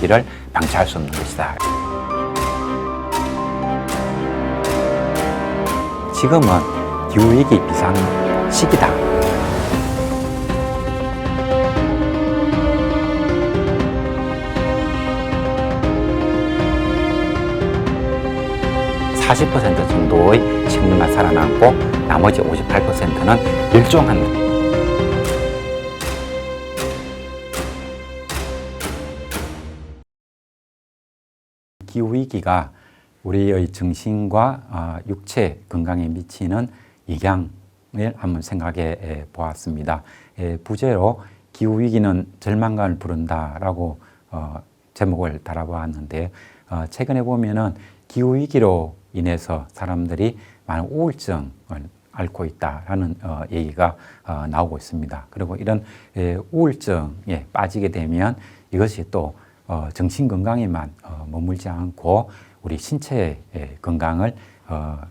기후위기를 방치할 수 없는 것이다. 지금은 기후위기 비상 시기다. (40% 정도의 식물만 살아남고 나머지 58%는 멸종한 기후위기가 우리의 정신과 육체 건강에 미치는 영향을 한번 생각해 보았습니다. 부제로 기후위기는 절망감을 부른다라고 제목을 달아보았는데 최근에 보면은 기후위기로 인해서 사람들이 많은 우울증을 앓고 있다라는 얘기가 나오고 있습니다. 그리고 이런 우울증에 빠지게 되면 이것이 또 정신 건강에만 머물지 않고 우리 신체의 건강을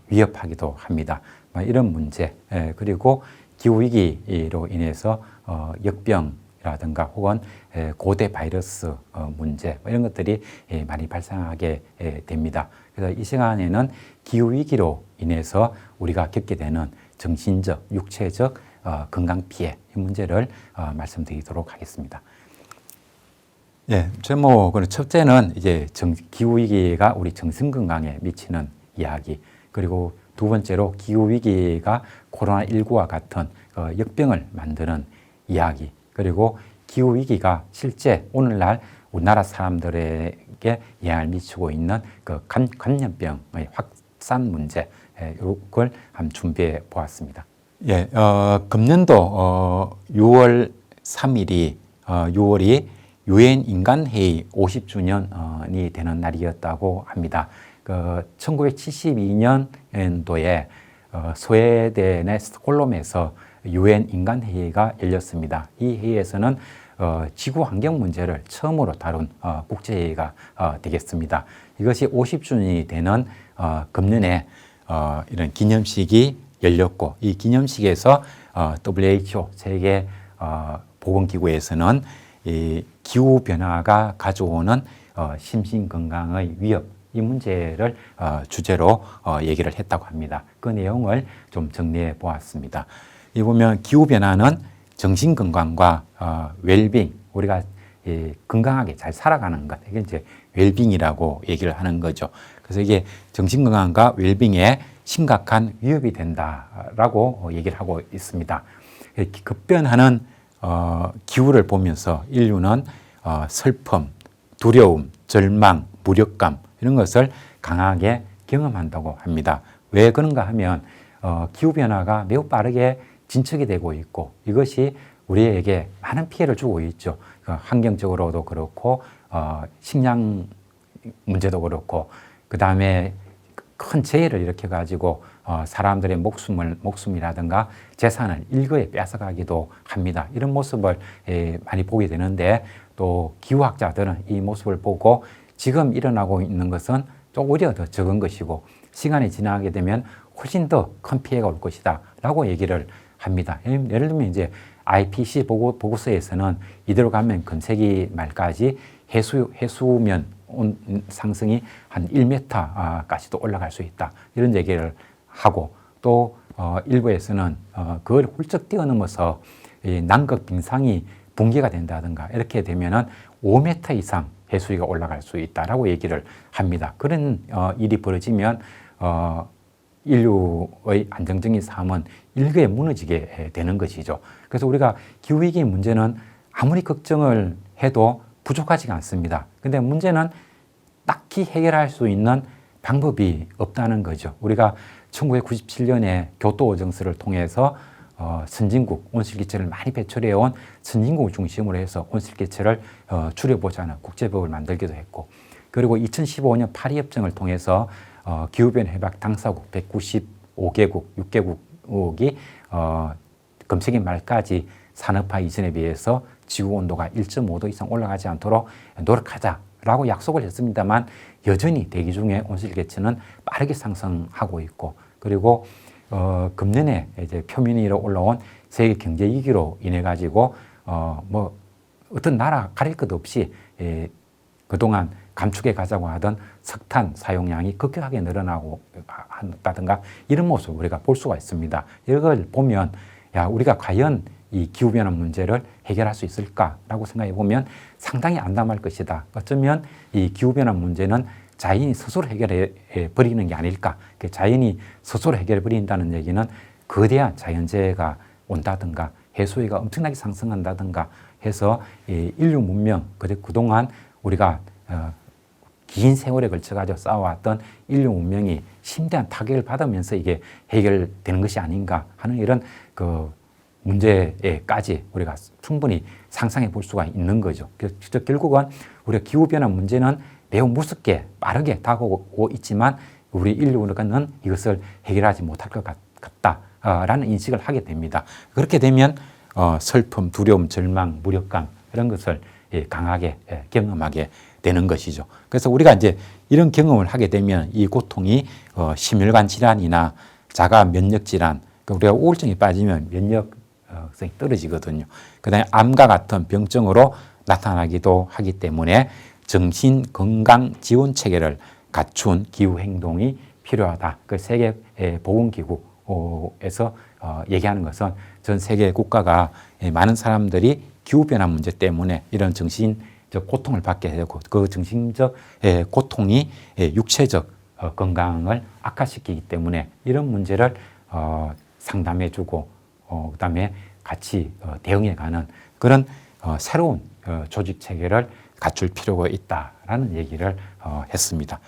위협하기도 합니다. 이런 문제, 그리고 기후위기로 인해서 역병이라든가 혹은 고대 바이러스 문제 이런 것들이 많이 발생하게 됩니다. 그래서 이 시간에는 기후위기로 인해서 우리가 겪게 되는 정신적, 육체적 건강 피해 이 문제를 말씀드리도록 하겠습니다. 예, 제목은 첫째는 이제 기후위기가 우리 정신 건강에 미치는 이야기, 그리고 두 번째로 기후위기가 코로나19와 같은 역병을 만드는 이야기, 그리고 기후위기가 실제 오늘날 우리나라 사람들에게 영향을 미치고 있는 그 감염병의 확산 문제, 이걸 한번 준비해 보았습니다. 예, 금년도 6월 3일이 6월이 유엔 인간회의 50주년이 되는 날이었다고 합니다. 1972년도에 스웨덴의 스톡홀름에서 유엔 인간회의가 열렸습니다. 이 회의에서는 지구 환경 문제를 처음으로 다룬 국제회의가 되겠습니다. 이것이 50주년이 되는 금년에 이런 기념식이 열렸고, 이 기념식에서 WHO 세계 보건기구에서는 이 기후 변화가 가져오는 심신 건강의 위협, 이 문제를 주제로 얘기를 했다고 합니다. 그 내용을 좀 정리해 보았습니다. 이 보면 기후 변화는 정신 건강과 웰빙, 우리가 건강하게 잘 살아가는 것, 이게 이제 웰빙이라고 얘기를 하는 거죠. 그래서 이게 정신 건강과 웰빙에 심각한 위협이 된다라고 얘기를 하고 있습니다. 급변하는 기후를 보면서 인류는 슬픔, 두려움, 절망, 무력감 이런 것을 강하게 경험한다고 합니다. 왜 그런가 하면 기후변화가 매우 빠르게 진척이 되고 있고, 이것이 우리에게 많은 피해를 주고 있죠. 환경적으로도 그렇고 식량 문제도 그렇고, 그 다음에 큰 재해를 일으켜가지고 사람들의 목숨이라든가 재산을 일거에 뺏어가기도 합니다. 이런 모습을 많이 보게 되는데, 또 기후학자들은 이 모습을 보고 지금 일어나고 있는 것은 좀 오히려 더 적은 것이고 시간이 지나게 되면 훨씬 더 큰 피해가 올 것이다 라고 얘기를 합니다. 예를 들면 이제 IPCC 보고서에서는 이대로 가면 건세기 말까지 해수면 상승이 한 1m까지도 올라갈 수 있다, 이런 얘기를 하고, 또 일부에서는 그걸 훌쩍 뛰어넘어서 남극 빙상이 붕괴가 된다든가 이렇게 되면은 5m 이상 해수위가 올라갈 수 있다라고 얘기를 합니다. 그런 일이 벌어지면 인류의 안정적인 삶은 일거에 무너지게 되는 것이죠. 그래서 우리가 기후위기 문제는 아무리 걱정을 해도 부족하지가 않습니다. 근데 문제는 딱히 해결할 수 있는 방법이 없다는 거죠. 우리가 1997년에 교토오정서를 통해서 선진국 온실기체를 많이 배출해온 선진국을 중심으로 해서 온실기체를 줄여보자는 국제법을 만들기도 했고, 그리고 2015년 파리협정을 통해서 기후변화 협약 당사국 195개국, 6개국이 금세기 말까지 산업화 이전에 비해서 지구온도가 1.5도 이상 올라가지 않도록 노력하자라고 약속을 했습니다만, 여전히 대기 중에 온실기체는 빠르게 상승하고 있고, 그리고 금년에 이제 표면 위로 올라온 세계 경제 위기로 인해 가지고 뭐 어떤 나라 가릴 것 없이 그동안 감축해 가자고 하던 석탄 사용량이 급격하게 늘어나고 한다든가 이런 모습을 우리가 볼 수가 있습니다. 이걸 보면 우리가 과연 이 기후변화 문제를 해결할 수 있을까라고 생각해 보면 상당히 안담할 것이다. 어쩌면 이 기후변화 문제는 자연이 스스로 해결해 버리는 게 아닐까. 자연이 스스로 해결해 버린다는 얘기는 거대한 자연재해가 온다든가 해수위가 엄청나게 상승한다든가 해서 인류 문명, 그동안 우리가 긴 세월에 걸쳐가지고 쌓아왔던 인류 문명이 심대한 타격을 받으면서 이게 해결되는 것이 아닌가 하는 이런 그 문제에까지 우리가 충분히 상상해 볼 수가 있는 거죠. 그래서 결국은 우리가 기후변화 문제는 매우 무섭게 빠르게 다가오고 있지만 우리 인류는 이것을 해결하지 못할 것 같다라는 인식을 하게 됩니다. 그렇게 되면 슬픔, 두려움, 절망, 무력감 이런 것을 강하게 경험하게 되는 것이죠. 그래서 우리가 이제 이런 경험을 하게 되면 이 고통이 심혈관 질환이나 자가 면역 질환, 우리가 우울증에 빠지면 면역성이 떨어지거든요. 그다음에 암과 같은 병증으로 나타나기도 하기 때문에 정신 건강 지원 체계를 갖춘 기후 행동이 필요하다. 그 세계 보건기구에서 얘기하는 것은 전 세계 국가가 많은 사람들이 기후 변화 문제 때문에 이런 정신적 고통을 받게 되고 그 정신적 고통이 육체적 건강을 악화시키기 때문에 이런 문제를 상담해주고 그다음에 같이 대응해가는 그런 새로운 조직 체계를 갖출 필요가 있다라는 얘기를 했습니다.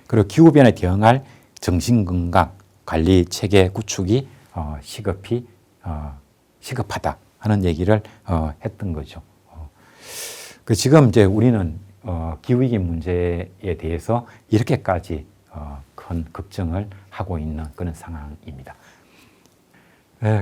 그리고 기후변화에 대응할 정신건강 관리 체계 구축이 시급하다 하는 얘기를 했던 거죠. 지금 이제 우리는 기후위기 문제에 대해서 이렇게까지 큰 걱정을 하고 있는 그런 상황입니다.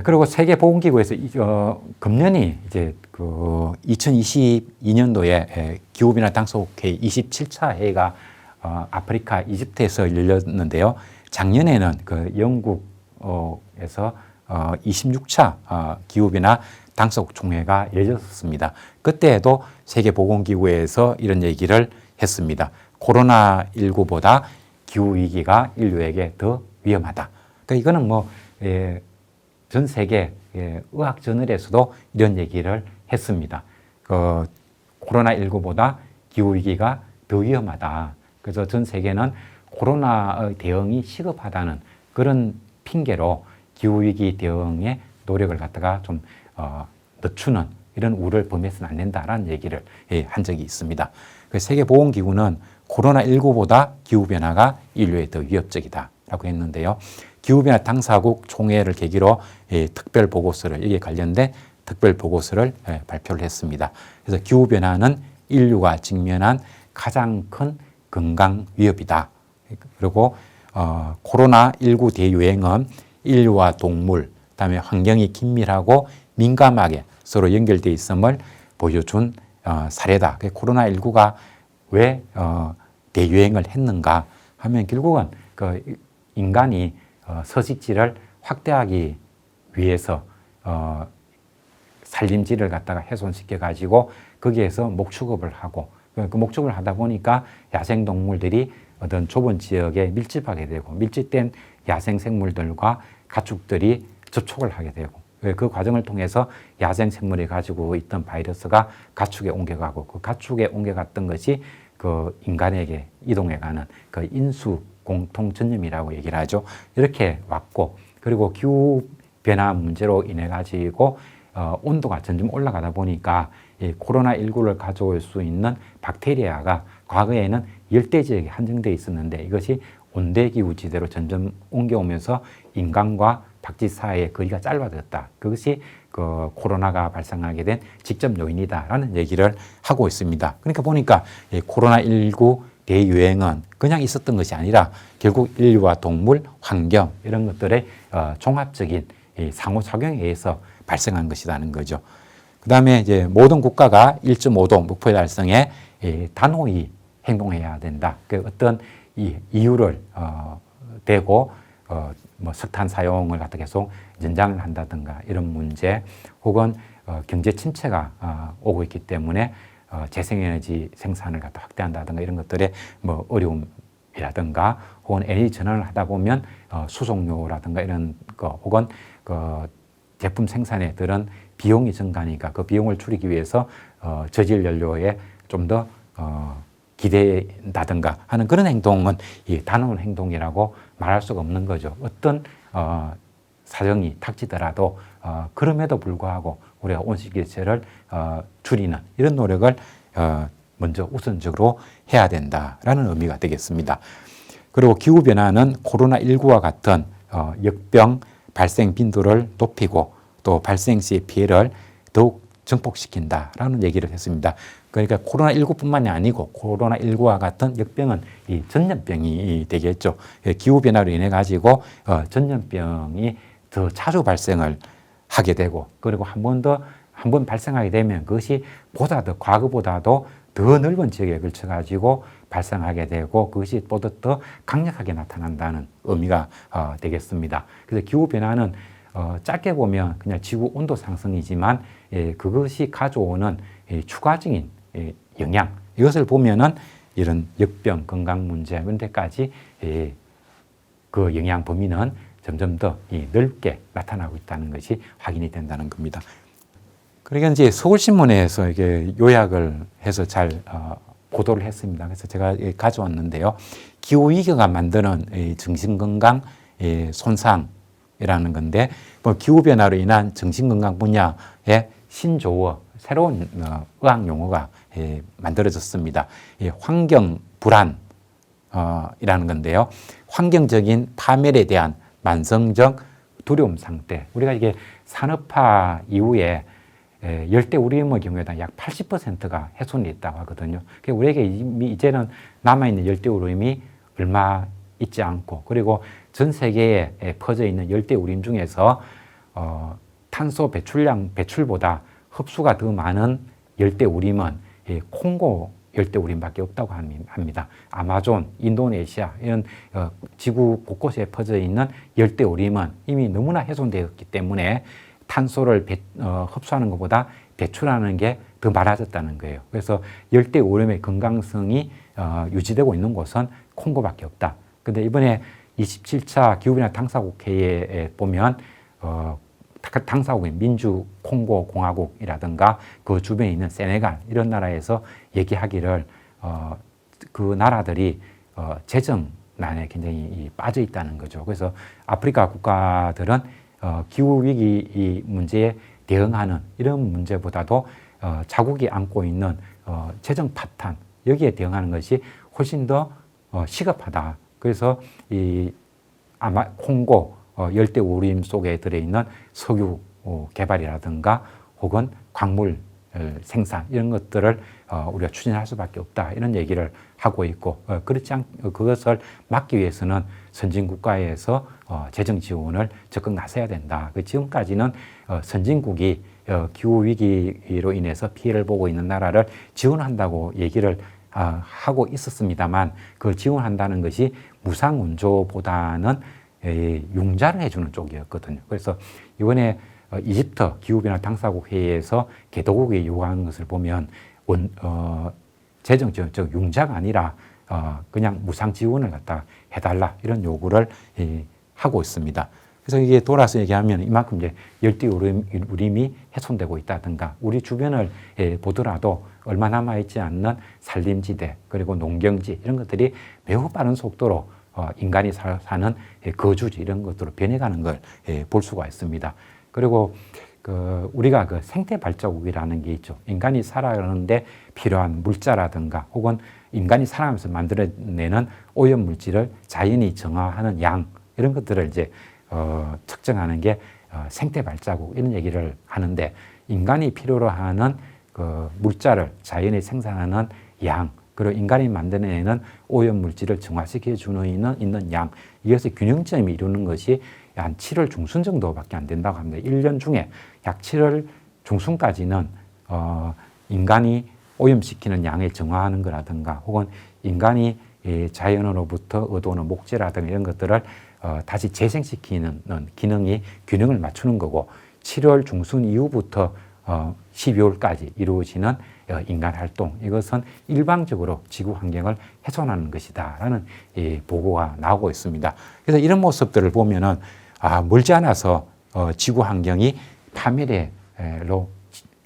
그리고 세계보건기구에서 금년이 이제 그 2022년도에 기후변화 당사국회의 27차 회의가 아프리카 이집트에서 열렸는데요. 작년에는 그 영국에서 26차 기후변화 당사국 총회가 열렸습니다. 그때에도 세계보건기구에서 이런 얘기를 했습니다. 코로나19보다 기후위기가 인류에게 더 위험하다. 그러니까 이거는 전 세계 의학 저널에서도 이런 얘기를 했습니다. 코로나19보다 기후위기가 더 위험하다. 그래서 전 세계는 코로나 대응이 시급하다는 그런 핑계로 기후위기 대응에 노력을 갖다가 좀 늦추는 이런 우를 범해서는 안 된다라는 얘기를 한 적이 있습니다. 세계보건기구는 코로나19보다 기후변화가 인류에 더 위협적이다라고 했는데요. 기후변화 당사국 총회를 계기로 특별 보고서를 여기에 관련된 특별 보고서를 발표를 했습니다. 그래서 기후변화는 인류가 직면한 가장 큰 건강 위협이다. 그리고 코로나19 대유행은 인류와 동물, 그다음에 환경이 긴밀하고 민감하게 서로 연결되어 있음을 보여준 사례다. 코로나19가 왜 대유행을 했는가 하면 결국은 그 인간이 서식지를 확대하기 위해서 산림지를 갖다가 훼손시켜 가지고 거기에서 목축업을 하고 그 목축을 하다 보니까 야생동물들이 어떤 좁은 지역에 밀집하게 되고 밀집된 야생생물들과 가축들이 접촉을 하게 되고 그 과정을 통해서 야생생물이 가지고 있던 바이러스가 가축에 옮겨가고 그 가축에 옮겨갔던 것이 그 인간에게 이동해가는 그 인수 공통 전염이라고 얘기를 하죠. 이렇게 왔고 그리고 기후 변화 문제로 인해 가지고 온도가 점점 올라가다 보니까 이 코로나19를 가져올 수 있는 박테리아가 과거에는 열대 지역에 한정되어 있었는데 이것이 온대기후지대로 점점 옮겨오면서 인간과 박쥐 사이의 거리가 짧아졌다. 그것이 그 코로나가 발생하게 된 직접 요인이다라는 얘기를 하고 있습니다. 그러니까 보니까 코로나19 대유행은 그냥 있었던 것이 아니라 결국 인류와 동물, 환경 이런 것들의 종합적인 상호작용에 의해서 발생한 것이라는 거죠. 그 다음에 이제 모든 국가가 1.5도 목표 달성에 단호히 행동해야 된다. 그 어떤 이유를 대고 뭐 석탄 사용을 갖다 계속 연장을 한다든가 이런 문제 혹은 경제 침체가 오고 있기 때문에 재생에너지 생산을 갖다 확대한다든가 이런 것들의 뭐 어려움이라든가 혹은 에너지 전환을 하다 보면 수송료라든가 이런 거 혹은 그 제품 생산에 들은 비용이 증가하니까 그 비용을 줄이기 위해서 저질 연료에 좀 더 기대한다든가 하는 그런 행동은 이 단호한 행동이라고 말할 수가 없는 거죠. 어떤 사정이 닥치더라도 그럼에도 불구하고 우리가 온실가스를 줄이는 이런 노력을 먼저 우선적으로 해야 된다라는 의미가 되겠습니다. 그리고 기후변화는 코로나19와 같은 역병 발생 빈도를 높이고 또 발생 시의 피해를 더욱 증폭시킨다라는 얘기를 했습니다. 그러니까 코로나19뿐만이 아니고 코로나19와 같은 역병은 이 전염병이 되겠죠. 기후변화로 인해 가지고 전염병이 더 자주 발생을 하게 되고 그리고 한 번 발생하게 되면 그것이 과거보다도 더 넓은 지역에 걸쳐 가지고 발생하게 되고 그것이 보다 더 강력하게 나타난다는 의미가 되겠습니다. 그래서 기후변화는 짧게 보면 그냥 지구 온도 상승이지만 그것이 가져오는 추가적인 영향 이것을 보면은 이런 역병, 건강 문제 이런 데까지 그 영향 범위는 점점 더 넓게 나타나고 있다는 것이 확인이 된다는 겁니다. 그러니까 이제 서울신문에서 이게 요약을 해서 잘 보도를 했습니다. 그래서 제가 가져왔는데요. 기후위기가 만드는 정신건강 손상이라는 건데, 뭐 기후변화로 인한 정신건강 분야의 신조어, 새로운 의학 용어가 만들어졌습니다. 환경 불안이라는 건데요. 환경적인 파멸에 대한 만성적 두려움 상태. 우리가 이게 산업화 이후에 열대우림의 경우에는 약 80%가 훼손이 있다고 하거든요. 그러니까 우리에게 이제는 남아있는 열대우림이 얼마 있지 않고 그리고 전 세계에 퍼져 있는 열대우림 중에서 탄소 배출보다 흡수가 더 많은 열대우림은 콩고 열대우림밖에 없다고 합니다. 아마존, 인도네시아 이런 지구 곳곳에 퍼져 있는 열대우림은 이미 너무나 훼손되었기 때문에 탄소를 흡수하는 것보다 배출하는 게 더 많아졌다는 거예요. 그래서 열대우림의 건강성이 유지되고 있는 곳은 콩고밖에 없다. 근데 이번에 27차 기후변화 당사국회의에 보면 당사국인 민주 콩고 공화국이라든가 그 주변에 있는 세네갈 이런 나라에서 얘기하기를 그 나라들이 재정난에 굉장히 빠져 있다는 거죠. 그래서 아프리카 국가들은 기후 위기 문제에 대응하는 이런 문제보다도 자국이 안고 있는 재정 파탄 여기에 대응하는 것이 훨씬 더 시급하다. 그래서 아마 콩고 열대우림 속에 들어있는 석유 개발이라든가 혹은 광물 생산 이런 것들을 우리가 추진할 수밖에 없다 이런 얘기를 하고 있고 그것을 막기 위해서는 선진국가에서 재정 지원을 적극 나서야 된다. 지금까지는 선진국이 기후 위기로 인해서 피해를 보고 있는 나라를 지원한다고 얘기를 하고 있었습니다만 그 지원한다는 것이 무상원조보다는 융자를 해주는 쪽이었거든요. 그래서 이번에 이집트 기후변화 당사국 회의에서 개도국이 요구하는 것을 보면 재정적 융자가 아니라 그냥 무상 지원을 갖다 해달라 이런 요구를 하고 있습니다. 그래서 이게 돌아서 얘기하면 이만큼 이제 열대우림이 훼손되고 있다든가 우리 주변을 보더라도 얼마 남아있지 않는 산림지대 그리고 농경지 이런 것들이 매우 빠른 속도로 인간이 사는 거주지 이런 것들로 변해가는 걸 볼 수가 있습니다. 그리고 우리가 그 생태 발자국이라는 게 있죠. 인간이 살아가는데 필요한 물자라든가 혹은 인간이 살아가면서 만들어내는 오염 물질을 자연이 정화하는 양 이런 것들을 이제 측정하는 게 생태 발자국 이런 얘기를 하는데 인간이 필요로 하는 그 물자를 자연이 생산하는 양 그리고 인간이 만들어내는 오염 물질을 정화시켜 주는 있는 양 이것의 균형점이 이루는 것이 한 7월 중순 정도밖에 안 된다고 합니다. 1년 중에 약 7월 중순까지는 인간이 오염시키는 양을 정화하는 거라든가 혹은 인간이 자연으로부터 얻어오는 목재라든가 이런 것들을 다시 재생시키는 기능이 균형을 맞추는 거고 7월 중순 이후부터 12월까지 이루어지는 인간 활동, 이것은 일방적으로 지구 환경을 훼손하는 것이다라는 보고가 나오고 있습니다. 그래서 이런 모습들을 보면은 멀지 않아서 지구 환경이 파멸로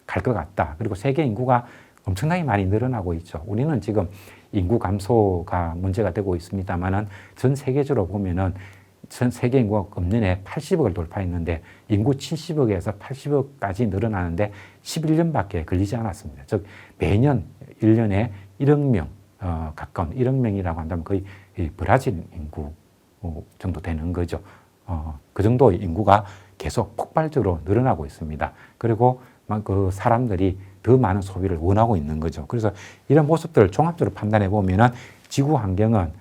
갈 것 같다. 그리고 세계 인구가 엄청나게 많이 늘어나고 있죠. 우리는 지금 인구 감소가 문제가 되고 있습니다만은 전 세계적으로 보면은 전 세계 인구가 금년에 80억을 돌파했는데 인구 70억에서 80억까지 늘어나는데 11년밖에 걸리지 않았습니다. 즉 매년 1년에 1억 명 가까운 1억 명이라고 한다면 거의 브라질 인구 정도 되는 거죠. 그 정도 인구가 계속 폭발적으로 늘어나고 있습니다. 그리고 그 사람들이 더 많은 소비를 원하고 있는 거죠. 그래서 이런 모습들을 종합적으로 판단해 보면은 지구 환경은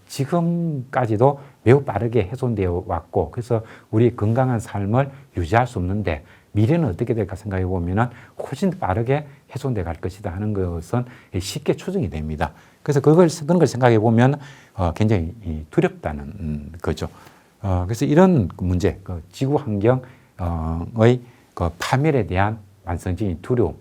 지금까지도 매우 빠르게 훼손되어 왔고, 그래서 우리 건강한 삶을 유지할 수 없는데 미래는 어떻게 될까 생각해 보면은 훨씬 빠르게 훼손돼 갈 것이다 하는 것은 쉽게 추정이 됩니다. 그래서 그런 걸 생각해 보면 굉장히 두렵다는 거죠. 그래서 이런 문제, 지구 환경의 파멸에 대한 만성적인 두려움,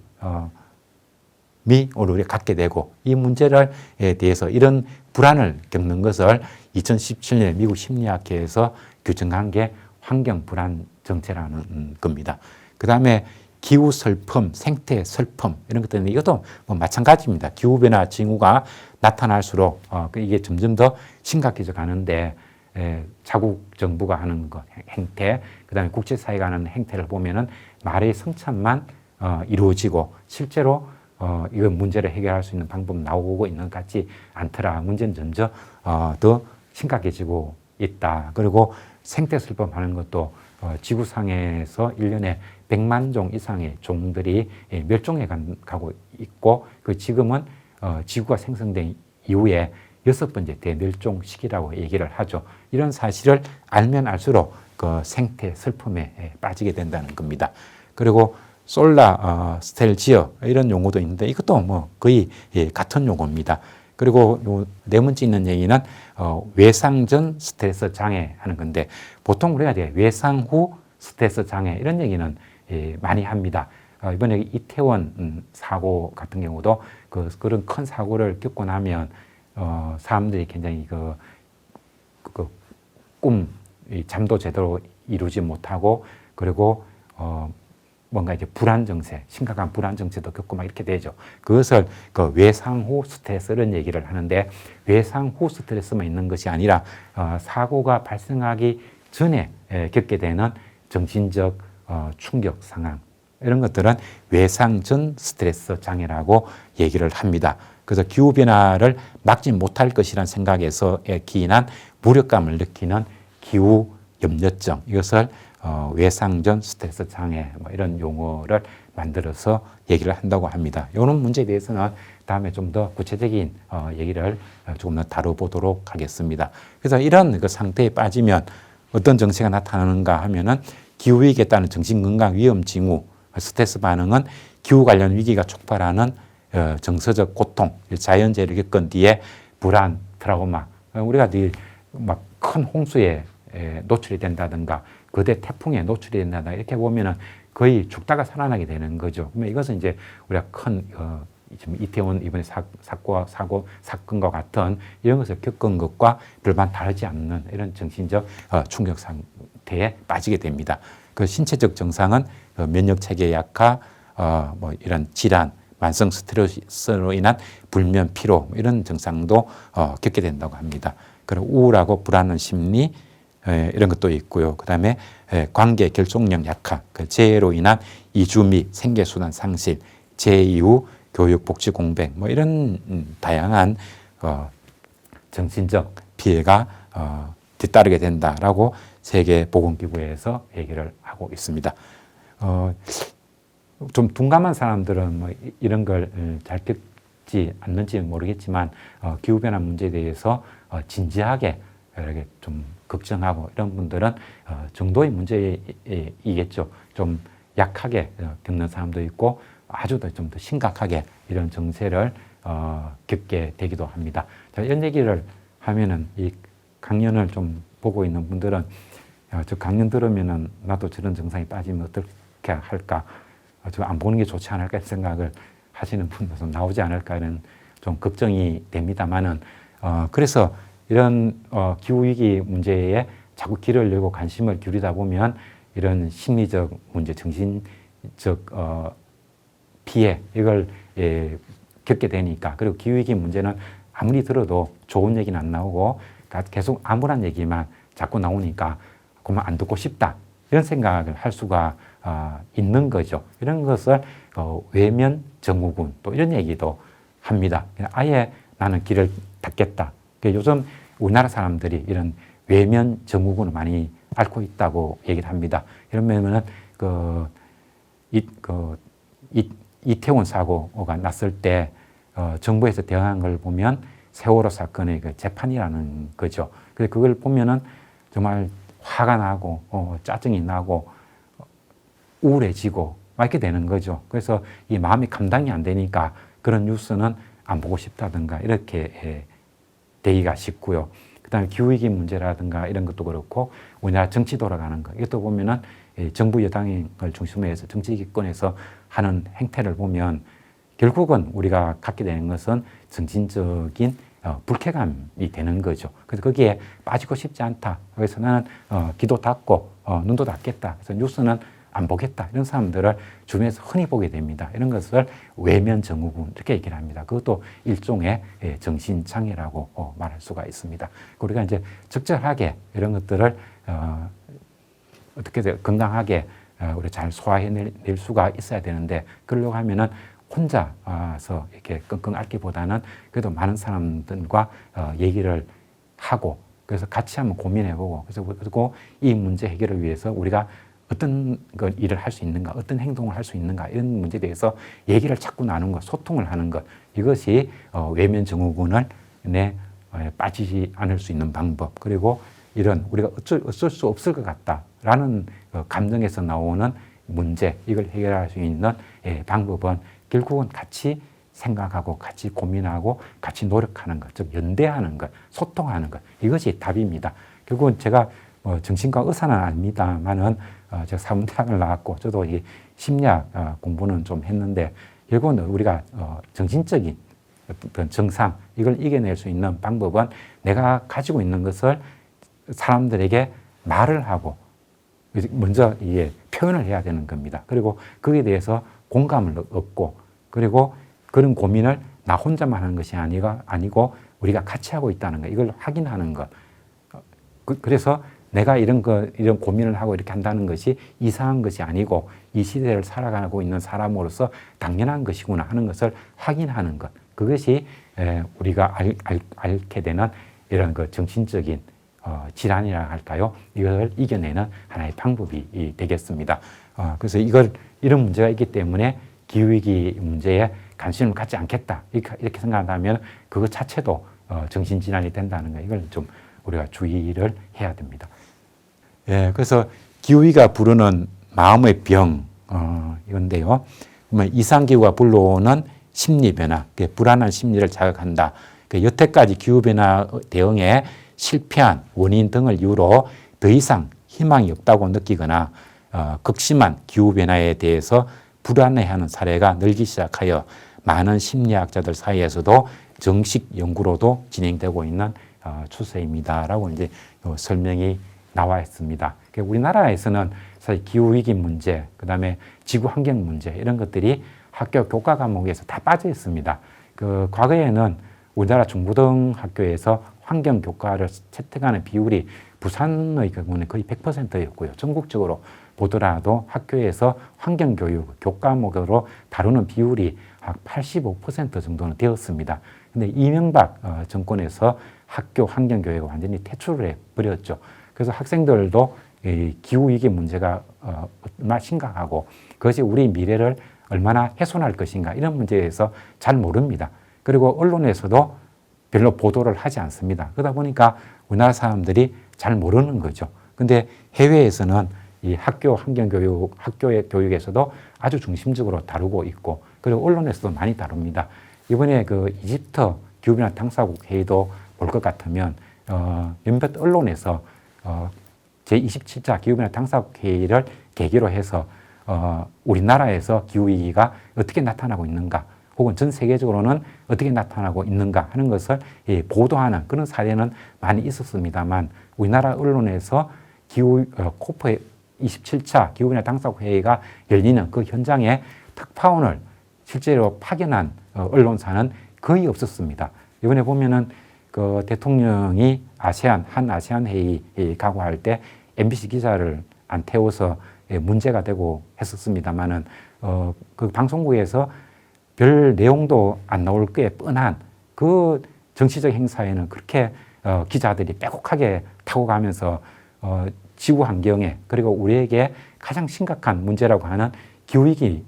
우리가 갖게 되고 이 문제에 대해서 이런 불안을 겪는 것을 2017년에 미국 심리학회에서 규정한 게 환경 불안 정체라는 겁니다. 그 다음에 기후 슬픔, 생태 슬픔 이런 것들은 이것도 마찬가지입니다. 기후 변화 징후가 나타날수록 이게 점점 더 심각해져 가는데 자국 정부가 하는 것 행태, 그 다음에 국제사회가 하는 행태를 보면은 말의 성찬만 이루어지고 실제로 이 문제를 해결할 수 있는 방법 나오고 있는 것 같지 않더라. 문제는 점점 더 심각해지고 있다. 그리고 생태 슬픔 하는 것도 지구상에서 1년에 100만 종 이상의 종들이 멸종해 가고 있고 지금은 지구가 생성된 이후에 6번째 대멸종 시기라고 얘기를 하죠. 이런 사실을 알면 알수록 그 생태 슬픔에 빠지게 된다는 겁니다. 그리고 솔라 스텔지어 이런 용어도 있는데 이것도 거의 같은 용어입니다. 그리고 네 번째 있는 얘기는 외상 전 스트레스 장애 하는 건데 보통 우리가 외상 후 스트레스 장애 이런 얘기는 많이 합니다. 이번에 이태원 사고 같은 경우도 그런 큰 사고를 겪고 나면 사람들이 굉장히 잠도 제대로 이루지 못하고 그리고 뭔가 이제 불안 정세, 심각한 불안 정세도 겪고 막 이렇게 되죠. 그것을 외상 후 스트레스 이런 얘기를 하는데 외상 후 스트레스만 있는 것이 아니라 사고가 발생하기 전에 겪게 되는 정신적 충격 상황 이런 것들은 외상 전 스트레스 장애라고 얘기를 합니다. 그래서 기후변화를 막지 못할 것이라는 생각에서 기인한 무력감을 느끼는 기후 염려증 이것을 외상 전 스트레스 장애 이런 용어를 만들어서 얘기를 한다고 합니다. 이런 문제에 대해서는 다음에 좀 더 구체적인 얘기를 조금 더 다뤄보도록 하겠습니다. 그래서 이런 상태에 빠지면 어떤 증세가 나타나는가 하면은 기후위기에 따른 정신건강 위험 징후, 스트레스 반응은 기후 관련 위기가 촉발하는 정서적 고통, 자연재해를 겪은 뒤에 불안, 트라우마, 우리가 막 큰 홍수에 노출이 된다든가 거대 태풍에 노출이 된다든가 이렇게 보면은 거의 죽다가 살아나게 되는 거죠. 그러면 이것은 이제 우리가 큰 지금 이태원 이번에 사건과 같은 이런 것을 겪은 것과 별반 다르지 않는 이런 정신적 충격 상태에 빠지게 됩니다. 그 신체적 증상은 면역 체계 약화, 이런 질환, 만성 스트레스로 인한 불면, 피로 이런 증상도 겪게 된다고 합니다. 그리고 우울하고 불안한 심리 이런 것도 있고요. 그 다음에 관계 결속력 약화, 재해로 인한 이주 및 생계수단 상실, 재해 이후 교육, 복지 공백 이런 다양한 정신적 피해가 뒤따르게 된다라고 세계보건기구에서 얘기를 하고 있습니다. 좀 둔감한 사람들은 이런 걸 잘 겪지 않는지 모르겠지만 기후변화 문제에 대해서 진지하게 이렇게 좀 걱정하고 이런 분들은 정도의 문제이겠죠. 좀 약하게 겪는 사람도 있고 아주 좀 더 심각하게 이런 증세를 겪게 되기도 합니다. 자, 이런 얘기를 하면은 이 강연을 좀 보고 있는 분들은 저 강연 들으면은 나도 저런 증상이 빠지면 어떻게 할까? 저 안 보는 게 좋지 않을까 생각을 하시는 분도 좀 나오지 않을까 이런 좀 걱정이 됩니다만은 그래서 이런 기후위기 문제에 자꾸 귀를 열고 관심을 기울이다 보면 이런 심리적 문제, 정신적 피해 이걸 겪게 되니까 그리고 기후위기 문제는 아무리 들어도 좋은 얘기는 안 나오고 계속 암울한 얘기만 자꾸 나오니까 그만 안 듣고 싶다 이런 생각을 할 수가 있는 거죠. 이런 것을 외면 증후군 또 이런 얘기도 합니다. 아예 나는 귀를 닫겠다. 요즘 우리나라 사람들이 이런 외면 증후군을 많이 앓고 있다고 얘기를 합니다. 이러면은 이태원 사고가 났을 때 정부에서 대응한 걸 보면 세월호 사건의 그 재판이라는 거죠. 그래서 그걸 보면은 정말 화가 나고 짜증이 나고 우울해지고 막 이렇게 되는 거죠. 그래서 이 마음이 감당이 안 되니까 그런 뉴스는 안 보고 싶다든가 이렇게 되기가 쉽고요. 그다음에 기후위기 문제라든가 이런 것도 그렇고 우리나라 정치 돌아가는 거 이것도 보면은 정부 여당을 중심으로 해서 정치기권에서 하는 행태를 보면 결국은 우리가 갖게 되는 것은 정신적인 불쾌감이 되는 거죠. 그래서 거기에 빠지고 싶지 않다. 그래서 나는 귀도 닫고 눈도 닫겠다. 그래서 뉴스는 안 보겠다. 이런 사람들을 주변에서 흔히 보게 됩니다. 이런 것을 외면 증후군 이렇게 얘기를 합니다. 그것도 일종의 정신장애라고 말할 수가 있습니다. 우리가 이제 적절하게 이런 것들을 어떻게 건강하게 우리 잘 소화해낼 수가 있어야 되는데 그러려고 하면은 혼자서 이렇게 끙끙 앓기보다는 그래도 많은 사람들과 얘기를 하고 그래서 같이 한번 고민해보고 그리고 이 문제 해결을 위해서 우리가 어떤 일을 할 수 있는가, 어떤 행동을 할 수 있는가 이런 문제에 대해서 얘기를 자꾸 나누는 것, 소통을 하는 것 이것이 외면 증후군을 빠지지 않을 수 있는 방법 그리고 이런 우리가 어쩔 수 없을 것 같다라는 감정에서 나오는 문제 이걸 해결할 수 있는 방법은 결국은 같이 생각하고 같이 고민하고 같이 노력하는 것, 즉 연대하는 것, 소통하는 것 이것이 답입니다. 결국은 제가 정신과 의사는 아닙니다만은 제가 사문대학을 나왔고 저도 이 심리학 공부는 좀 했는데 결국은 우리가 정신적인 어떤 정상 이걸 이겨낼 수 있는 방법은 내가 가지고 있는 것을 사람들에게 말을 하고 먼저 표현을 해야 되는 겁니다. 그리고 거기에 대해서 공감을 얻고 그리고 그런 고민을 나 혼자만 하는 것이 아니고 우리가 같이 하고 있다는 것 이걸 확인하는 것 그래서 내가 이런 고민을 하고 이렇게 한다는 것이 이상한 것이 아니고 이 시대를 살아가고 있는 사람으로서 당연한 것이구나 하는 것을 확인하는 것. 그것이 우리가 앓게 되는 이런 정신적인 질환이라 할까요? 이걸 이겨내는 하나의 방법이 되겠습니다. 그래서 이런 문제가 있기 때문에 기후위기 문제에 관심을 갖지 않겠다. 이렇게 생각한다면 그것 자체도 정신질환이 된다는 거 이걸 좀 우리가 주의를 해야 됩니다. 그래서 기후위기가 부르는 마음의 병, 이건데요. 이상기후가 불러오는 심리변화, 불안한 심리를 자극한다. 여태까지 기후변화 대응에 실패한 원인 등을 이유로 더 이상 희망이 없다고 느끼거나 극심한 기후변화에 대해서 불안해하는 사례가 늘기 시작하여 많은 심리학자들 사이에서도 정식 연구로도 진행되고 있는 추세입니다라고 이제 설명이 나와 있습니다. 우리나라에서는 사실 기후위기 문제, 그 다음에 지구환경 문제 이런 것들이 학교 교과 과목에서 다 빠져 있습니다. 과거에는 우리나라 중고등학교에서 환경 교과를 채택하는 비율이 부산의 경우는 거의 100%였고요. 전국적으로 보더라도 학교에서 환경교육 교과목으로 다루는 비율이 85% 정도는 되었습니다. 근데 이명박 정권에서 학교 환경교육을 완전히 퇴출을 해버렸죠. 그래서 학생들도 기후위기 문제가 얼마나 심각하고 그것이 우리 미래를 얼마나 훼손할 것인가 이런 문제에 대해서 잘 모릅니다. 그리고 언론에서도 별로 보도를 하지 않습니다. 그러다 보니까 우리나라 사람들이 잘 모르는 거죠. 근데 해외에서는 이 학교 환경교육, 학교의 교육에서도 아주 중심적으로 다루고 있고 그리고 언론에서도 많이 다룹니다. 이번에 이집트 기후변화 당사국 회의도 볼 것 같으면 몇몇 언론에서 제27차 기후변화 당사국 회의를 계기로 해서 우리나라에서 기후위기가 어떻게 나타나고 있는가 혹은 전 세계적으로는 어떻게 나타나고 있는가 하는 것을 보도하는 그런 사례는 많이 있었습니다만 우리나라 언론에서 코프 27차 기후변화 당사회의가 열리는 그 현장에 특파원을 실제로 파견한 언론사는 거의 없었습니다. 이번에 보면은 그 대통령이 한 아세안 회의 각오할 때 MBC 기자를 안 태워서 문제가 되고 했었습니다만은 그 방송국에서 별 내용도 안 나올 게 뻔한 그 정치적 행사에는 그렇게 기자들이 빼곡하게 타고 가면서 지구 환경에 그리고 우리에게 가장 심각한 문제라고 하는 기후위기,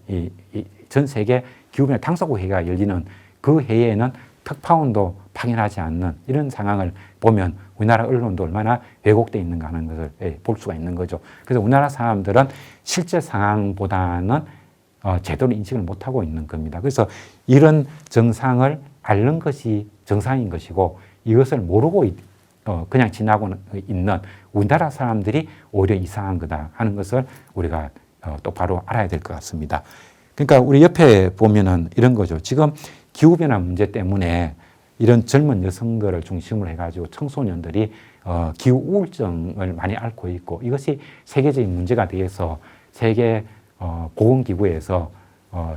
전 세계 기후변화 당사국회의가 열리는 그 회의에는 특파원도 파견하지 않는 이런 상황을 보면 우리나라 언론도 얼마나 왜곡되어 있는가 하는 것을 볼 수가 있는 거죠. 그래서 우리나라 사람들은 실제 상황보다는 제대로 인식을 못하고 있는 겁니다. 그래서 이런 정상을 앓는 것이 정상인 것이고 이것을 모르고 그냥 지나고 있는 우리나라 사람들이 오히려 이상한 거다 하는 것을 우리가 똑바로 알아야 될 것 같습니다. 그러니까 우리 옆에 보면은 이런 거죠. 지금 기후변화 문제 때문에 이런 젊은 여성들을 중심으로 해가지고 청소년들이 기후 우울증을 많이 앓고 있고 이것이 세계적인 문제가 돼서 세계 보건기구에서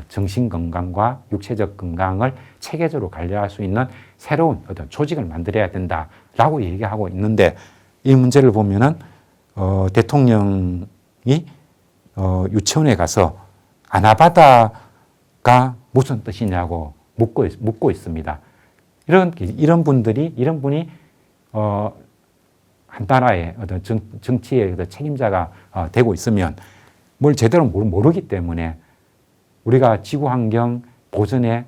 정신 건강과 육체적 건강을 체계적으로 관리할 수 있는 새로운 어떤 조직을 만들어야 된다라고 얘기하고 있는데 이 문제를 보면은 대통령이 유치원에 가서 아나바다가 무슨 뜻이냐고 묻고 있습니다. 이런 분이 한 나라의 어떤 정치의 책임자가 되고 있으면 뭘 제대로 모르기 때문에 우리가 지구 환경 보전을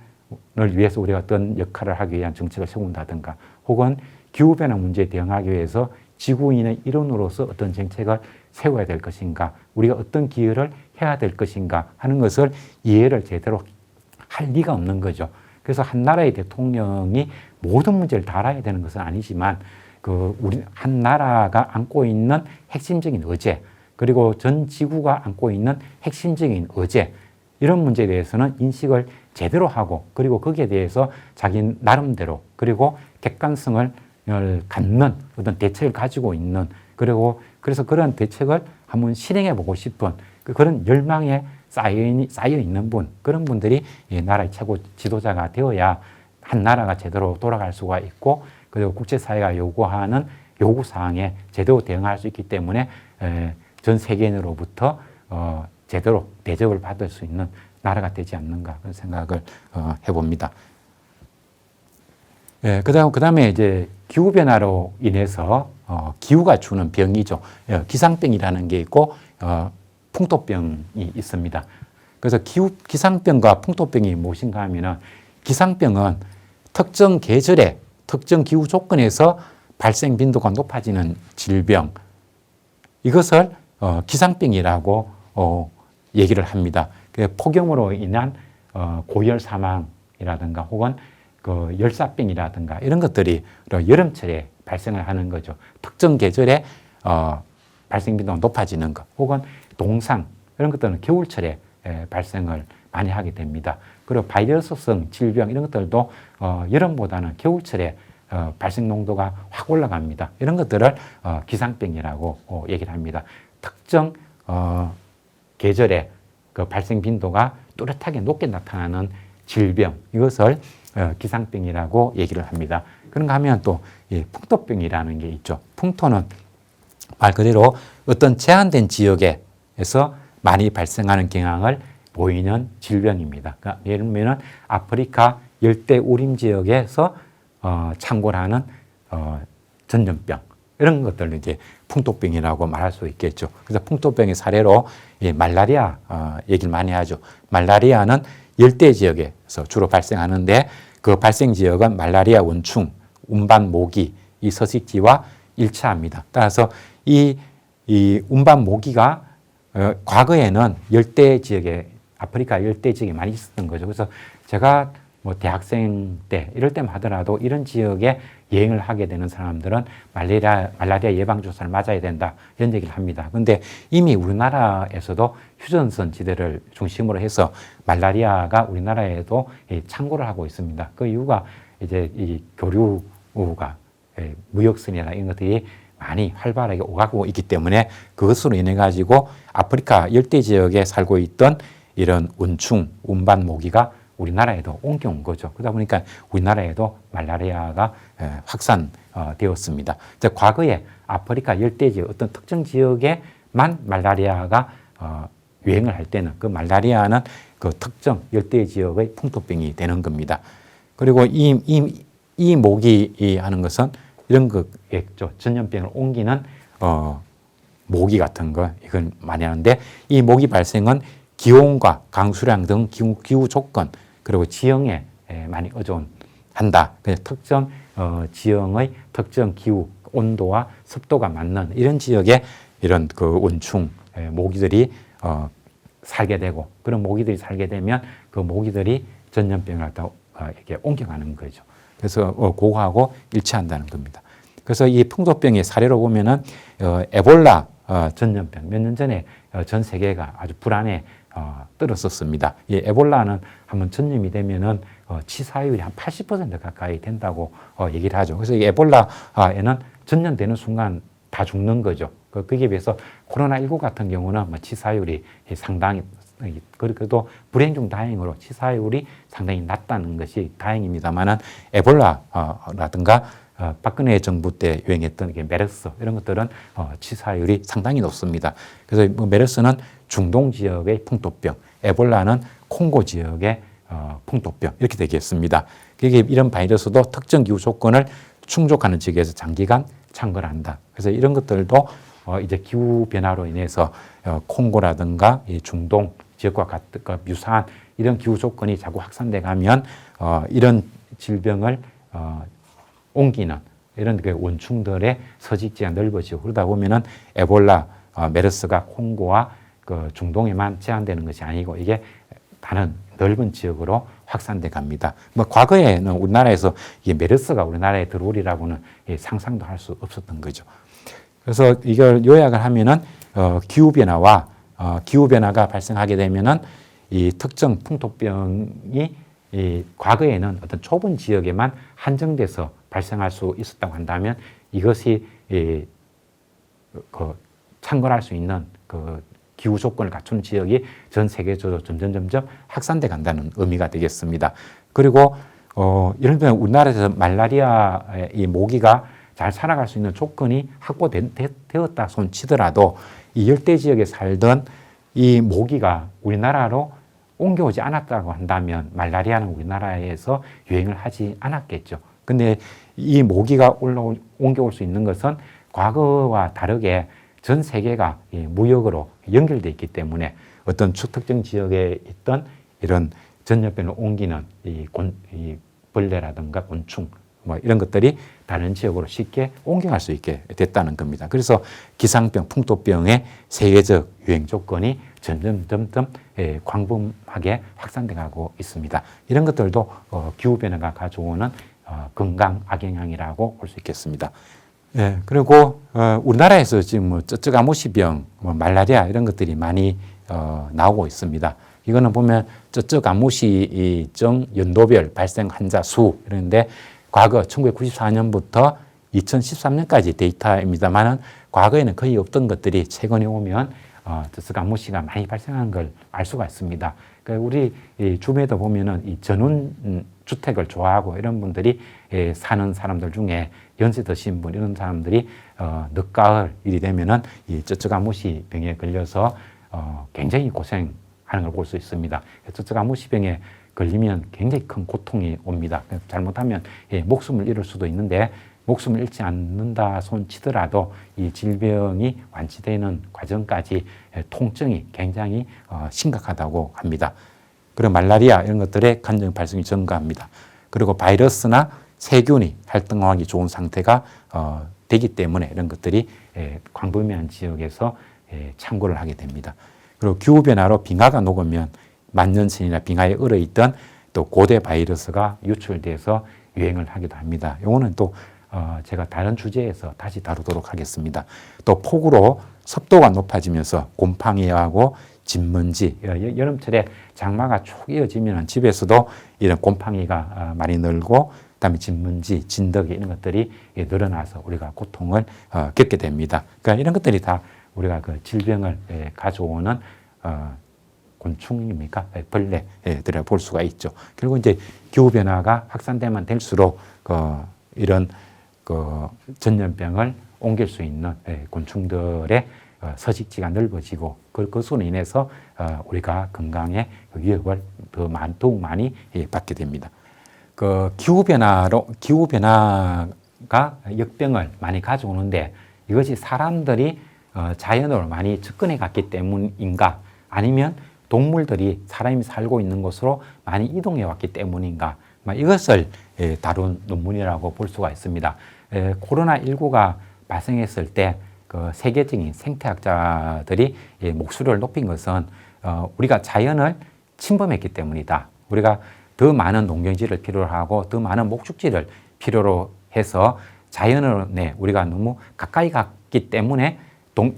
위해서 우리가 어떤 역할을 하기 위한 정책을 세운다든가 혹은 기후변화 문제에 대응하기 위해서 지구인의 일원으로서 어떤 정책을 세워야 될 것인가 우리가 어떤 기여를 해야 될 것인가 하는 것을 이해를 제대로 할 리가 없는 거죠. 그래서 한 나라의 대통령이 모든 문제를 다 알아야 되는 것은 아니지만 우리 한 나라가 안고 있는 핵심적인 의제 그리고 전 지구가 안고 있는 핵심적인 의제 이런 문제에 대해서는 인식을 제대로 하고 그리고 거기에 대해서 자기 나름대로 그리고 객관성을 갖는 어떤 대책을 가지고 있는 그래서 그런 대책을 한번 실행해 보고 싶은 그런 열망에 쌓여 있는 그런 분들이 나라의 최고 지도자가 되어야 한 나라가 제대로 돌아갈 수가 있고 그리고 국제사회가 요구하는 요구사항에 제대로 대응할 수 있기 때문에 전 세계인으로부터 제대로 대접을 받을 수 있는 나라가 되지 않는가 그런 생각을 해봅니다. 그다음에 이제 기후변화로 인해서 기후가 주는 병이죠. 기상병이라는 게 있고 풍토병이 있습니다. 그래서 기상병과 풍토병이 무엇인가 하면은 기상병은 특정 계절에 특정 기후 조건에서 발생 빈도가 높아지는 질병 이것을 기상병이라고 얘기를 합니다. 폭염으로 인한 고열 사망이라든가 혹은 열사병이라든가 이런 것들이 여름철에 발생을 하는 거죠. 특정 계절에 발생 빈도가 높아지는 것 혹은 동상 이런 것들은 겨울철에 발생을 많이 하게 됩니다. 그리고 바이러스성 질병 이런 것들도 여름보다는 겨울철에 발생 농도가 확 올라갑니다. 이런 것들을 기상병이라고 얘기를 합니다. 특정 계절에 그 발생 빈도가 뚜렷하게 높게 나타나는 질병 이것을 기상병이라고 얘기를 합니다. 그런가 하면 또 풍토병이라는 게 있죠. 풍토는 말 그대로 어떤 제한된 지역에서 많이 발생하는 경향을 보이는 질병입니다. 그러니까 예를 들면 아프리카 열대 우림 지역에서 창궐하는 전염병 이런 것들을 이제 풍토병이라고 말할 수 있겠죠. 그래서 풍토병의 사례로 말라리아 얘기를 많이 하죠. 말라리아는 열대 지역에서 주로 발생하는데 그 발생 지역은 말라리아 원충, 운반 모기, 이 서식지와 일치합니다. 따라서 이 운반 모기가 과거에는 열대 지역에 아프리카 열대 지역에 많이 있었던 거죠. 그래서 제가 뭐 대학생 때 이럴 때만 하더라도 이런 지역에 여행을 하게 되는 사람들은 말라리아 예방 주사를 맞아야 된다 이런 얘기를 합니다. 근데 이미 우리나라에서도 휴전선 지대를 중심으로 해서 말라리아가 우리나라에도 창궐을 하고 있습니다. 그 이유가 이제 이 교류가 무역선이나 이런 것들이 많이 활발하게 오가고 있기 때문에 그것으로 인해 가지고 아프리카 열대 지역에 살고 있던 이런 원충, 운반 모기가 우리나라에도 옮겨온 거죠. 그러다 보니까 우리나라에도 말라리아가 확산되었습니다. 과거에 아프리카 열대 지역 어떤 특정 지역에만 말라리아가 유행을 할 때는 그 말라리아는 그 특정 열대 지역의 풍토병이 되는 겁니다. 그리고 이 모기 하는 것은 이런 거겠죠. 전염병을 옮기는 모기 같은 거 이건 많이 하는데 이 모기 발생은 기온과 강수량 등 기후 조건 그리고 지형에 많이 의존한다. 그냥 특정 지형의 특정 기후 온도와 습도가 맞는 이런 지역에 이런 그 원충 모기들이 살게 되고 그런 모기들이 살게 되면 그 모기들이 전염병을 갖다 이렇게 옮겨가는 거죠. 그래서 그거하고 일치한다는 겁니다. 그래서 이 풍토병의 사례로 보면은 에볼라 전염병 몇 년 전에 전 세계가 아주 불안에 떨었었습니다. 이 에볼라는 한번 전염이 되면은 치사율이 한 80% 가까이 된다고 얘기를 하죠. 그래서 이 에볼라에는 전염되는 순간 다 죽는 거죠. 거기에 비해서 코로나19 같은 경우는 뭐 치사율이 상당히 그래도 불행 중 다행으로 치사율이 상당히 낮다는 것이 다행입니다만은 에볼라라든가 박근혜 정부 때 유행했던 메르스 이런 것들은 치사율이 상당히 높습니다. 그래서 뭐 메르스는 중동 지역의 풍토병, 에볼라는 콩고 지역의 풍토병 이렇게 되겠습니다. 이런 바이러스도 특정 기후 조건을 충족하는 지역에서 장기간 창궐한다. 그래서 이런 것들도 이제 기후 변화로 인해서 콩고라든가 이 중동 지역과 유사한 이런 기후 조건이 자꾸 확산돼 가면 이런 질병을 옮기는 이런 그 원충들의 서식지가 넓어지고 그러다 보면은 에볼라, 메르스가 콩고와 그 중동에만 제한되는 것이 아니고 이게 다른 넓은 지역으로 확산돼 갑니다. 뭐 과거에는 우리나라에서 이 메르스가 우리나라에 들어오리라고는 상상도 할 수 없었던 거죠. 그래서 이걸 요약을 하면은 기후 변화가 발생하게 되면은 이 특정 풍토병이 이 과거에는 어떤 좁은 지역에만 한정돼서 발생할 수 있었다고 한다면 이것이 창궐할 수 있는 그 기후 조건을 갖춘 지역이 전 세계적으로 점점 확산돼 간다는 의미가 되겠습니다. 그리고 예를 들면 우리나라에서 말라리아 이 모기가 잘 살아갈 수 있는 조건이 확보되었다 손 치더라도 이 열대 지역에 살던 이 모기가 우리나라로 옮겨오지 않았다고 한다면 말라리아는 우리나라에서 유행을 하지 않았겠죠. 근데 이 모기가 옮겨올 수 있는 것은 과거와 다르게 전 세계가 무역으로 연결되어 있기 때문에 어떤 특정 지역에 있던 이런 전염병을 옮기는 이 벌레라든가 곤충 뭐 이런 것들이 다른 지역으로 쉽게 옮겨갈 수 있게 됐다는 겁니다. 그래서 기상병, 풍토병의 세계적 유행 조건이 점점 광범하게 확산돼 가고 있습니다. 이런 것들도 기후 변화가 가져오는 건강 악영향이라고 볼 수 있겠습니다. 예, 그리고 우리나라에서 지금 뭐 쩌쩌가무시병, 뭐 말라리아 이런 것들이 많이 나오고 있습니다. 이거는 보면 쩌쩌가무시증 연도별 발생 환자 수 이런데 과거 1994년부터 2013년까지 데이터입니다만은 과거에는 거의 없던 것들이 최근에 오면 쩌쩌가무시가 많이 발생하는 걸 알 수가 있습니다. 그러니까 우리 주변에도 보면은 이 전원 주택을 좋아하고 이런 분들이 사는 사람들 중에 연세 드신 분 이런 사람들이 늦가을 일이 되면은 이 쩌쩌가무시 병에 걸려서 굉장히 고생하는 걸 볼 수 있습니다. 쩌쩌가무시 병에 걸리면 굉장히 큰 고통이 옵니다. 잘못하면 목숨을 잃을 수도 있는데 목숨을 잃지 않는다 손 치더라도 이 질병이 완치되는 과정까지 통증이 굉장히 심각하다고 합니다. 그리고 말라리아 이런 것들의 간염 발생이 증가합니다. 그리고 바이러스나 세균이 활동하기 좋은 상태가 되기 때문에 이런 것들이 광범위한 지역에서 창궐을 하게 됩니다. 그리고 기후변화로 빙하가 녹으면 만년천이나 빙하에 얼어있던 또 고대 바이러스가 유출돼서 유행을 하기도 합니다. 요거는 또 제가 다른 주제에서 다시 다루도록 하겠습니다. 또 폭우로 습도가 높아지면서 곰팡이하고 진먼지, 여름철에 장마가 쭉 이어지면 집에서도 이런 곰팡이가 많이 늘고 그다음에 진먼지, 진드기 이런 것들이 늘어나서 우리가 고통을 겪게 됩니다. 그러니까 이런 것들이 다 우리가 그 질병을 가져오는 곤충입니까? 벌레들을 볼 수가 있죠. 그리고 이제 기후 변화가 확산되면 될수록 이런 전염병을 옮길 수 있는 곤충들의 서식지가 넓어지고 그것으로 인해서 우리가 건강에 위협을 더욱 많이 받게 됩니다. 기후 변화가 역병을 많이 가져오는데 이것이 사람들이 자연으로 많이 접근해 갔기 때문인가 아니면 동물들이 사람이 살고 있는 곳으로 많이 이동해 왔기 때문인가 이것을 다룬 논문이라고 볼 수가 있습니다. 코로나19가 발생했을 때 세계적인 생태학자들이 목소리를 높인 것은 우리가 자연을 침범했기 때문이다. 우리가 더 많은 농경지를 필요로 하고 더 많은 목축지를 필요로 해서 자연을 우리가 너무 가까이 갔기 때문에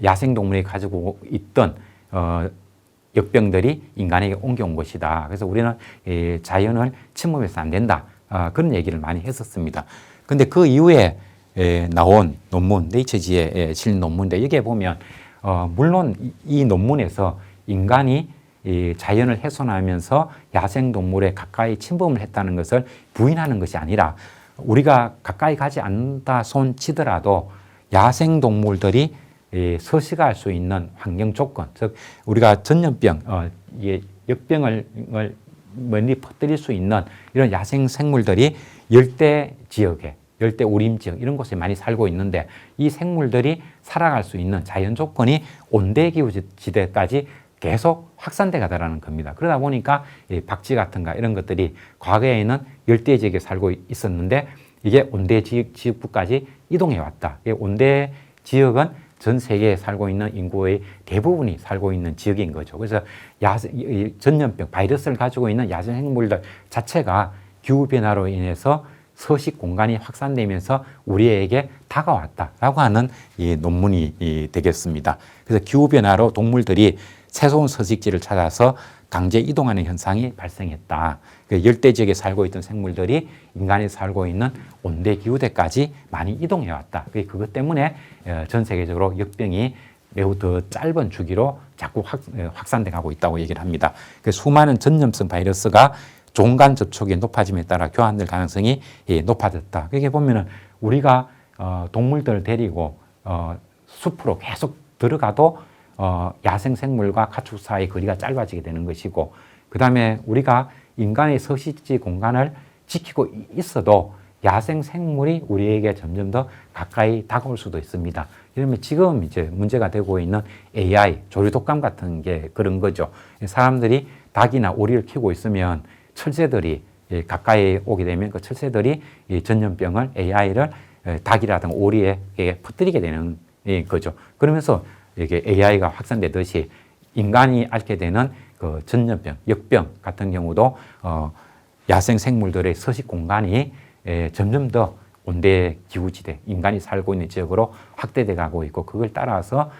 야생동물이 가지고 있던 역병들이 인간에게 옮겨온 것이다. 그래서 우리는 자연을 침범해서 안 된다. 그런 얘기를 많이 했었습니다. 그런데 그 이후에 나온 논문, 네이처지에 실린 논문인데 여기에 보면 물론 이 논문에서 인간이 자연을 훼손하면서 야생동물에 가까이 침범을 했다는 것을 부인하는 것이 아니라 우리가 가까이 가지 않다 손 치더라도 야생동물들이 서식할 수 있는 환경 조건, 즉 우리가 전염병, 역병을 멀리 퍼뜨릴 수 있는 이런 야생 생물들이 열대 지역에, 열대 우림 지역 이런 곳에 많이 살고 있는데 이 생물들이 살아갈 수 있는 자연 조건이 온대기후 지대까지 계속 확산돼 가다라는 겁니다. 그러다 보니까 박쥐 같은가 이런 것들이 과거에는 열대 지역에 살고 있었는데 이게 온대 지역부까지 이동해 왔다. 온대 지역은 전 세계에 살고 있는 인구의 대부분이 살고 있는 지역인 거죠. 그래서 전염병, 바이러스를 가지고 있는 야생 생물들 자체가 기후변화로 인해서 서식 공간이 확산되면서 우리에게 다가왔다라고 하는 이 논문이 되겠습니다. 그래서 기후변화로 동물들이 새로운 서식지를 찾아서 강제 이동하는 현상이 발생했다. 열대 지역에 살고 있던 생물들이 인간이 살고 있는 온대 기후대까지 많이 이동해 왔다. 그것 때문에 전 세계적으로 역병이 매우 더 짧은 주기로 자꾸 확산돼 가고 있다고 얘기를 합니다. 수많은 전염성 바이러스가 종간 접촉의 높아짐에 따라 교환될 가능성이 높아졌다. 그게 보면은 우리가 동물들을 데리고 숲으로 계속 들어가도 야생 생물과 가축 사이의 거리가 짧아지게 되는 것이고, 그 다음에 우리가 인간의 서식지 공간을 지키고 있어도 야생 생물이 우리에게 점점 더 가까이 다가올 수도 있습니다. 이러면 지금 이제 문제가 되고 있는 AI, 조류독감 같은 게 그런 거죠. 사람들이 닭이나 오리를 키우고 있으면 철새들이 가까이 오게 되면 그 철새들이 이 전염병을 AI를 닭이라든가 오리에게 퍼뜨리게 되는 거죠. 그러면서 이게 AI가 확산되듯이 인간이 앓게 되는 그 전염병, 역병 같은 경우도 야생 생물들의 서식 공간이 점점 더 온대 기후지대, 인간이 살고 있는 지역으로 확대돼 가고 있고 그걸 따라서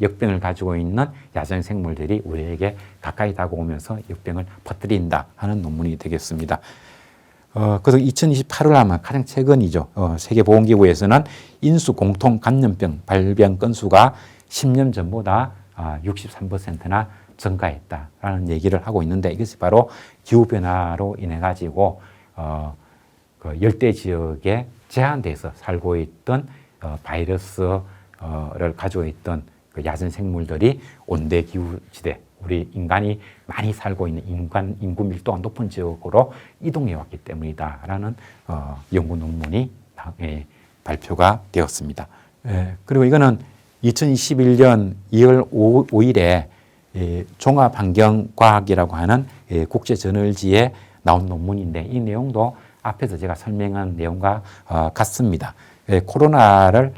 역병을 가지고 있는 야생 생물들이 우리에게 가까이 다가오면서 역병을 퍼뜨린다 하는 논문이 되겠습니다. 그래서 2028년 아마 가장 최근이죠. 세계보건기구에서는 인수 공통 감염병 발병 건수가 10년 전보다 63%나 증가했다라는 얘기를 하고 있는데 이것이 바로 기후변화로 인해 가지고 그 열대 지역에 제한돼서 살고 있던 바이러스를 가지고 있던 그 야생 생물들이 온대 기후지대, 우리 인간이 많이 살고 있는 인구 밀도가 높은 지역으로 이동해 왔기 때문이다라는 연구 논문이 발표가 되었습니다. 그리고 이거는 2021년 2월 5일에 종합환경과학이라고 하는 국제저널지에 나온 논문인데 이 내용도 앞에서 제가 설명한 내용과 같습니다. 코로나를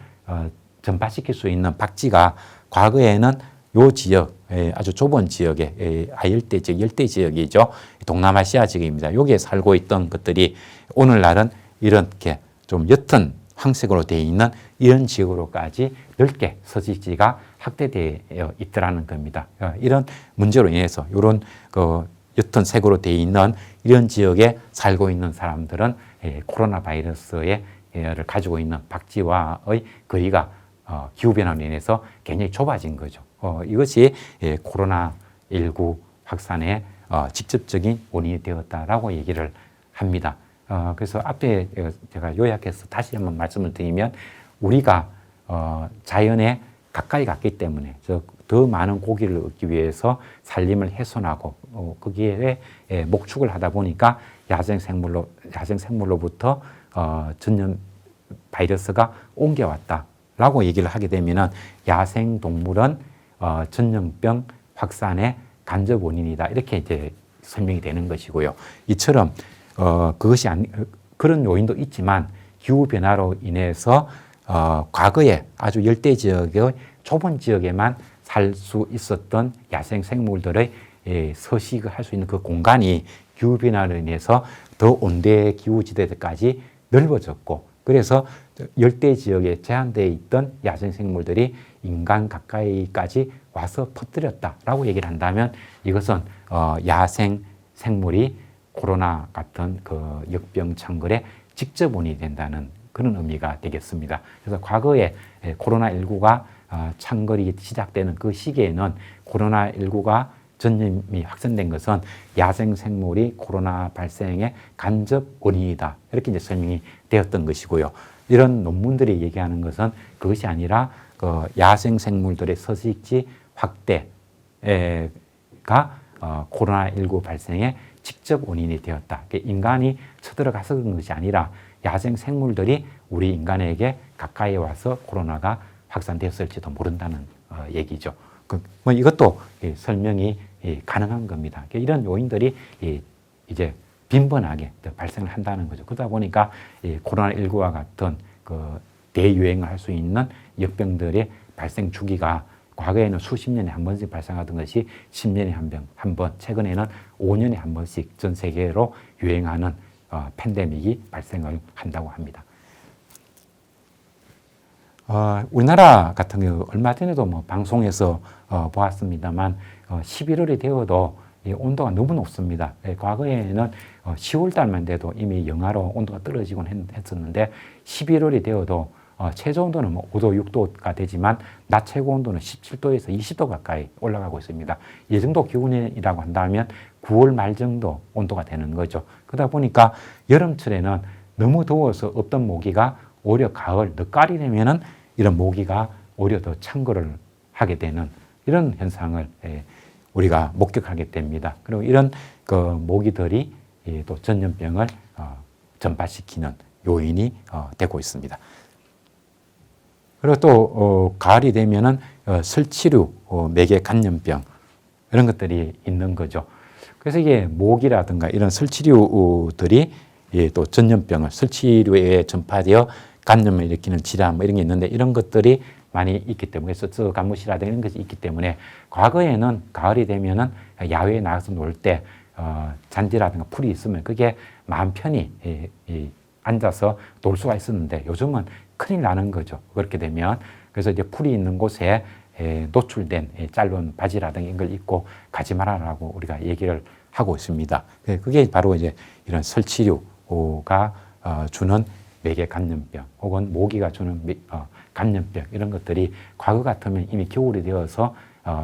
전파시킬 수 있는 박쥐가 과거에는 요 지역, 아주 좁은 지역에 아열대 지역, 열대 지역이죠. 동남아시아 지역입니다. 여기에 살고 있던 것들이 오늘날은 이렇게 좀 옅은 황색으로 되어 있는 이런 지역으로까지 넓게 서식지가 확대되어 있더라는 겁니다. 이런 문제로 인해서 이런 그 옅은 색으로 되어 있는 이런 지역에 살고 있는 사람들은 코로나 바이러스를 가지고 있는 박쥐와의 거리가 기후변화로 인해서 굉장히 좁아진 거죠. 이것이 코로나19 확산의 직접적인 원인이 되었다라고 얘기를 합니다. 그래서 앞에 제가 요약해서 다시 한번 말씀을 드리면 우리가 자연에 가까이 갔기 때문에 더 많은 고기를 얻기 위해서 산림을 훼손하고 거기에 목축을 하다 보니까 야생생물로부터 전염 바이러스가 옮겨왔다라고 얘기를 하게 되면은 야생동물은 전염병 확산의 간접 원인이다 이렇게 이제 설명이 되는 것이고요. 이처럼 그것이 그런 요인도 있지만 기후 변화로 인해서 과거에 아주 열대 지역의 좁은 지역에만 살 수 있었던 야생 생물들의 서식을 할 수 있는 그 공간이 기후 변화로 인해서 더 온대 기후 지대까지 넓어졌고 그래서 열대 지역에 제한되어 있던 야생 생물들이 인간 가까이까지 와서 퍼뜨렸다라고 얘기를 한다면 이것은 야생 생물이 코로나 같은 그 역병 창궐의 직접 원인이 된다는 그런 의미가 되겠습니다. 그래서 과거에 코로나19가 창궐이 시작되는 그 시기에는 코로나19가 전염이 확산된 것은 야생 생물이 코로나 발생의 간접 원인이다. 이렇게 이제 설명이 되었던 것이고요. 이런 논문들이 얘기하는 것은 그것이 아니라 그 야생 생물들의 서식지 확대가 코로나19 발생의 직접 원인이 되었다. 인간이 쳐들어가서 그런 것이 아니라 야생 생물들이 우리 인간에게 가까이 와서 코로나가 확산되었을지도 모른다는 얘기죠. 뭐 이것도 설명이 가능한 겁니다. 이런 요인들이 이제 빈번하게 발생을 한다는 거죠. 그러다 보니까 코로나19와 같은 그 대유행을 할 수 있는 역병들의 발생 주기가 과거에는 수십 년에 한 번씩 발생하던 것이 10년에 한 번, 최근에는 5년에 한 번씩 전 세계로 유행하는 팬데믹이 발생을 한다고 합니다. 우리나라 같은 경우 얼마 전에도 뭐 방송에서 보았습니다만 11월이 되어도 온도가 너무 높습니다. 과거에는 10월 달만 돼도 이미 영하로 온도가 떨어지곤 했었는데 11월이 되어도 최저 온도는 뭐 5도, 6도가 되지만 낮 최고 온도는 17도에서 20도 가까이 올라가고 있습니다. 이 정도 기온이라고 한다면 9월 말 정도 온도가 되는 거죠. 그러다 보니까 여름철에는 너무 더워서 없던 모기가 오히려 가을, 늦가을이 되면은 이런 모기가 오히려 더 창궐을 하게 되는 이런 현상을 우리가 목격하게 됩니다. 그리고 이런 그 모기들이 또 전염병을 전파시키는 요인이 되고 있습니다. 그리고 또 가을이 되면은 설치류, 매개 감염병 이런 것들이 있는 거죠. 그래서 이게 모기라든가 이런 설치류들이 또 전염병을 설치류에 전파되어 감염을 일으키는 질환 뭐 이런 게 있는데 이런 것들이 많이 있기 때문에 그래서 가무시라든가 이런 것이 있기 때문에 과거에는 가을이 되면은 야외에 나가서 놀 때 잔디라든가 풀이 있으면 그게 마음 편히 앉아서 놀 수가 있었는데 요즘은 큰일 나는 거죠. 그렇게 되면 그래서 이제 풀이 있는 곳에 노출된 짧은 바지라든가 이런 걸 입고 가지 말아라고 우리가 얘기를 하고 있습니다. 그게 바로 이제 이런 설치류가 주는 매개 감염병 혹은 모기가 주는 감염병 이런 것들이 과거 같으면 이미 겨울이 되어서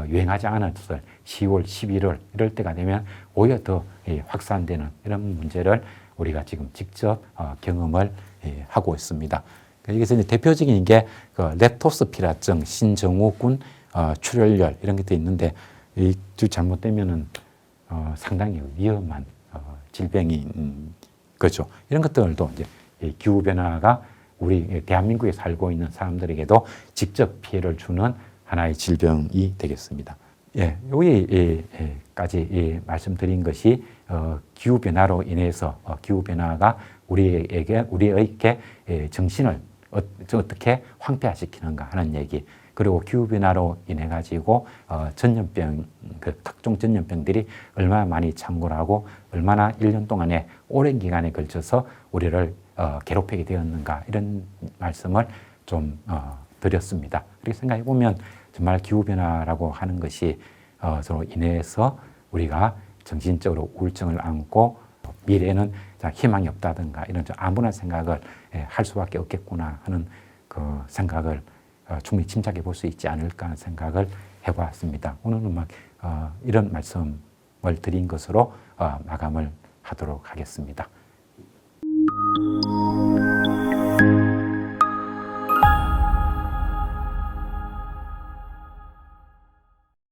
유행하지 않았을 10월, 11월 이럴 때가 되면 오히려 더 확산되는 이런 문제를 우리가 지금 직접 경험을 하고 있습니다. 여기서 이제 대표적인 게 렙토스피라증, 신증후군, 출혈열 이런 것도 있는데 이 잘못되면은 상당히 위험한 질병인 거죠. 이런 것들도 이제 기후 변화가 우리 대한민국에 살고 있는 사람들에게도 직접 피해를 주는 하나의 질병이 되겠습니다. 여기까지 말씀드린 것이 기후 변화로 인해서 기후 변화가 우리에게 정신을 어떻게 황폐화시키는가 하는 얘기, 그리고 기후변화로 인해 가지고 전염병, 그 각종 전염병들이 얼마나 많이 창궐하고 얼마나 1년 동안에 오랜 기간에 걸쳐서 우리를 괴롭히게 되었는가, 이런 말씀을 좀 드렸습니다. 그렇게 생각해 보면 정말 기후변화라고 하는 것이 서로 인해서 우리가 정신적으로 우울증을 안고 미래에는 희망이 없다든가 이런 좀 암울한 생각을 할 수밖에 없겠구나 하는 그 생각을 충분히 짐작해 볼 수 있지 않을까 하는 생각을 해보았습니다. 오늘은 이런 말씀을 드린 것으로 마감을 하도록 하겠습니다.